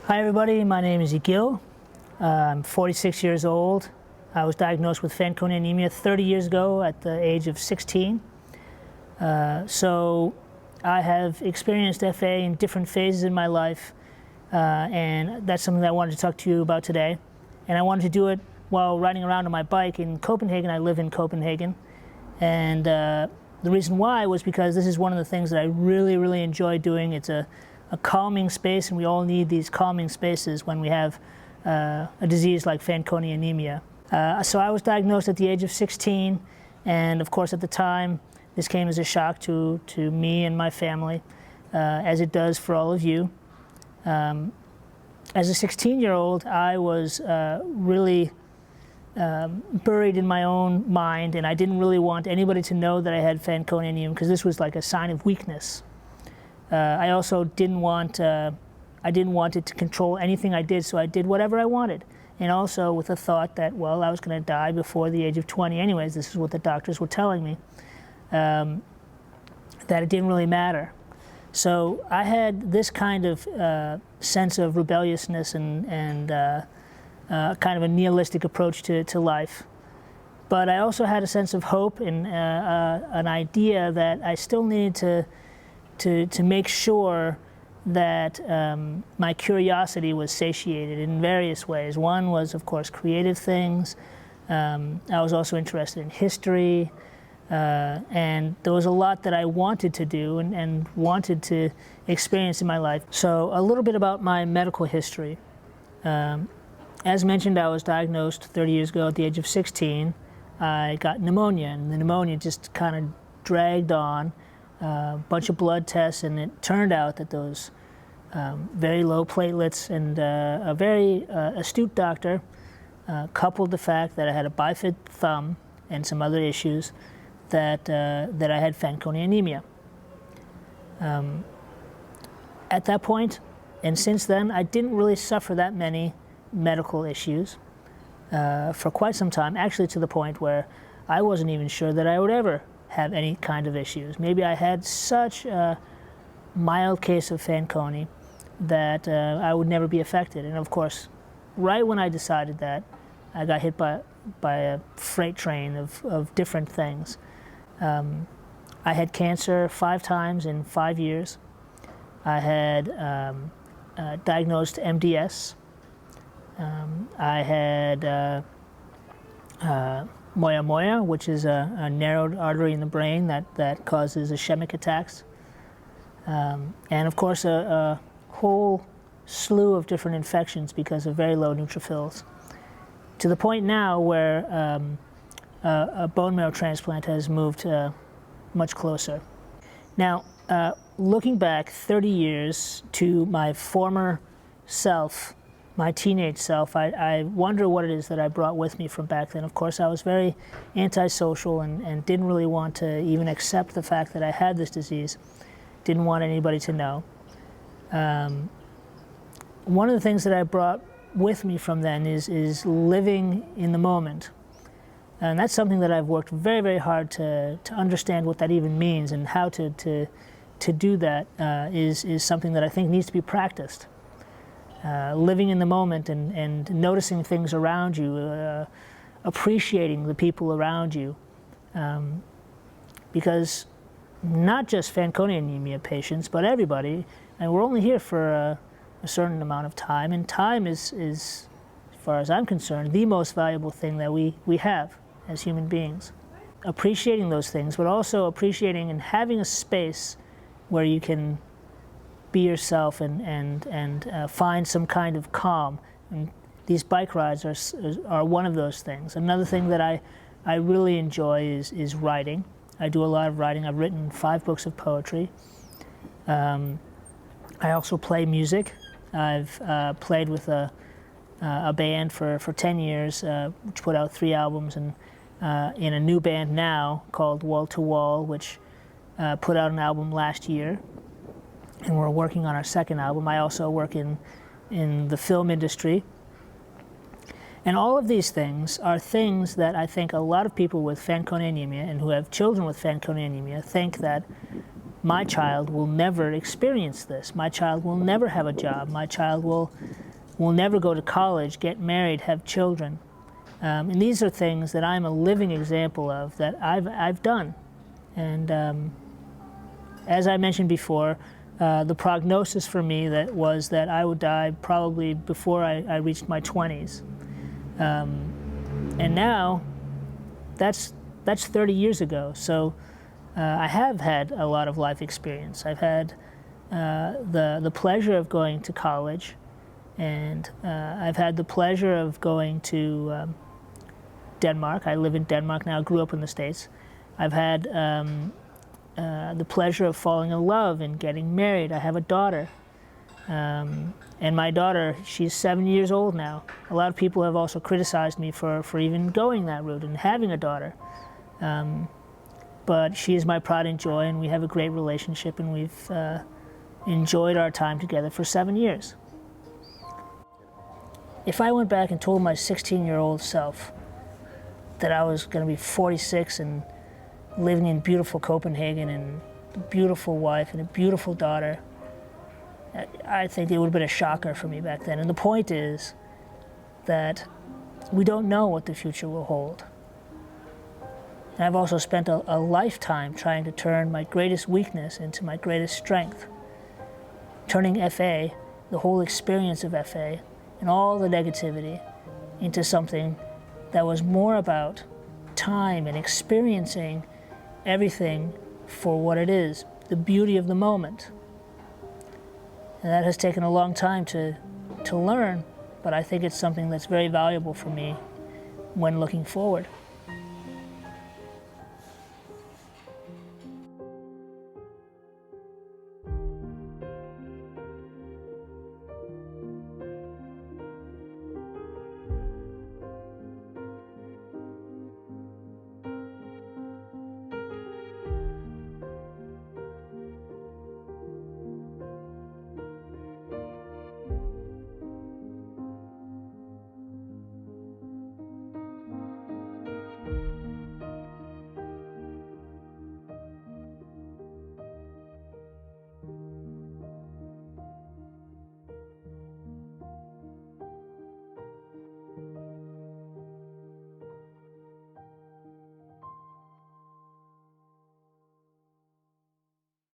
Hi everybody, my name is Egil. I'm 46 years old. I was diagnosed with Fanconi anemia 30 years ago at the age of 16. So I have experienced FA in different phases in my life, and that's something that I wanted to talk to you about today. And I wanted to do it while riding around on my bike in Copenhagen. I live in Copenhagen, and the reason why was because this is one of the things that I really enjoy doing. It's a calming space, and we all need these calming spaces when we have a disease like Fanconi anemia. So I was diagnosed at the age of 16, and of course at the time this came as a shock to me and my family, as it does for all of you. As a 16-year-old, I was really buried in my own mind, and I didn't really want anybody to know that I had Fanconi anemia because this was like a sign of weakness. I also didn't want it to control anything I did, so I did whatever I wanted. And also with the thought that, well, I was going to die before the age of 20 anyways. This is what the doctors were telling me, that it didn't really matter. So I had this kind of sense of rebelliousness and kind of a nihilistic approach to life. But I also had a sense of hope and an idea that I still needed to make sure that my curiosity was satiated in various ways. One was, of course, creative things. I was also interested in history, and there was a lot that I wanted to do and wanted to experience in my life. So a little bit about my medical history. As mentioned, I was diagnosed 30 years ago at the age of 16. I got pneumonia, and the pneumonia just kind of dragged on. A bunch of blood tests, and it turned out that those very low platelets and a very astute doctor coupled the fact that I had a bifid thumb and some other issues that I had Fanconi anemia. At that point, and since then, I didn't really suffer that many medical issues for quite some time, actually to the point where I wasn't even sure that I would ever have any kind of issues. Maybe I had such a mild case of Fanconi that I would never be affected. And of course, right when I decided that, I got hit by a freight train of different things. I had cancer 5 times in 5 years. I had diagnosed MDS. I had Manyar, which is a narrowed artery in the brain that causes ischemic attacks. And of course a whole slew of different infections because of very low neutrophils. To the point now where a bone marrow transplant has moved much closer. Now, looking back 30 years to my former self, my teenage self, I wonder what it is that I brought with me from back then. Of course, I was very antisocial and didn't really want to even accept the fact that I had this disease. Didn't want anybody to know. One of the things that I brought with me from then is living in the moment. And that's something that I've worked very hard to understand what that even means, and how to do that is something that I think needs to be practiced. Living in the moment and noticing things around you, appreciating the people around you. Because not just Fanconi anemia patients, but everybody, and we're only here for a certain amount of time, and time is, as far as I'm concerned, the most valuable thing that we have as human beings. Appreciating those things, but also appreciating and having a space where you can be yourself and find some kind of calm. And these bike rides are one of those things. Another thing that I really enjoy is writing. I do a lot of writing. I've written 5 books of poetry. I also play music. I've played with a band for 10 years, which put out 3 albums, and in a new band now called Wall to Wall, which put out an album last year. And we're working on our 2nd album. I also work in the film industry. And all of these things are things that I think a lot of people with Fanconi anemia and who have children with Fanconi anemia think that my child will never experience this. My child will never have a job. My child will never go to college, get married, have children. And these are things that I'm a living example of that I've done. And as I mentioned before, the prognosis for me was that I would die probably before I reached my 20s. And now, that's 30 years ago. So I have had a lot of life experience. I've had the pleasure of going to college, and I've had the pleasure of going to Denmark. I live in Denmark now, grew up in the States. I've had the pleasure of falling in love and getting married. I have a daughter. And my daughter, she's 7 years old now. A lot of people have also criticized me for even going that route and having a daughter. But she is my pride and joy, and we have a great relationship, and we've enjoyed our time together for 7 years. If I went back and told my 16-year-old self that I was going to be 46 and living in beautiful Copenhagen and a beautiful wife and a beautiful daughter, I think it would have been a shocker for me back then. And the point is that we don't know what the future will hold. And I've also spent a lifetime trying to turn my greatest weakness into my greatest strength. Turning FA, the whole experience of FA, and all the negativity into something that was more about time and experiencing everything for what it is, the beauty of the moment. And that has taken a long time to learn, but I think it's something that's very valuable for me when looking forward.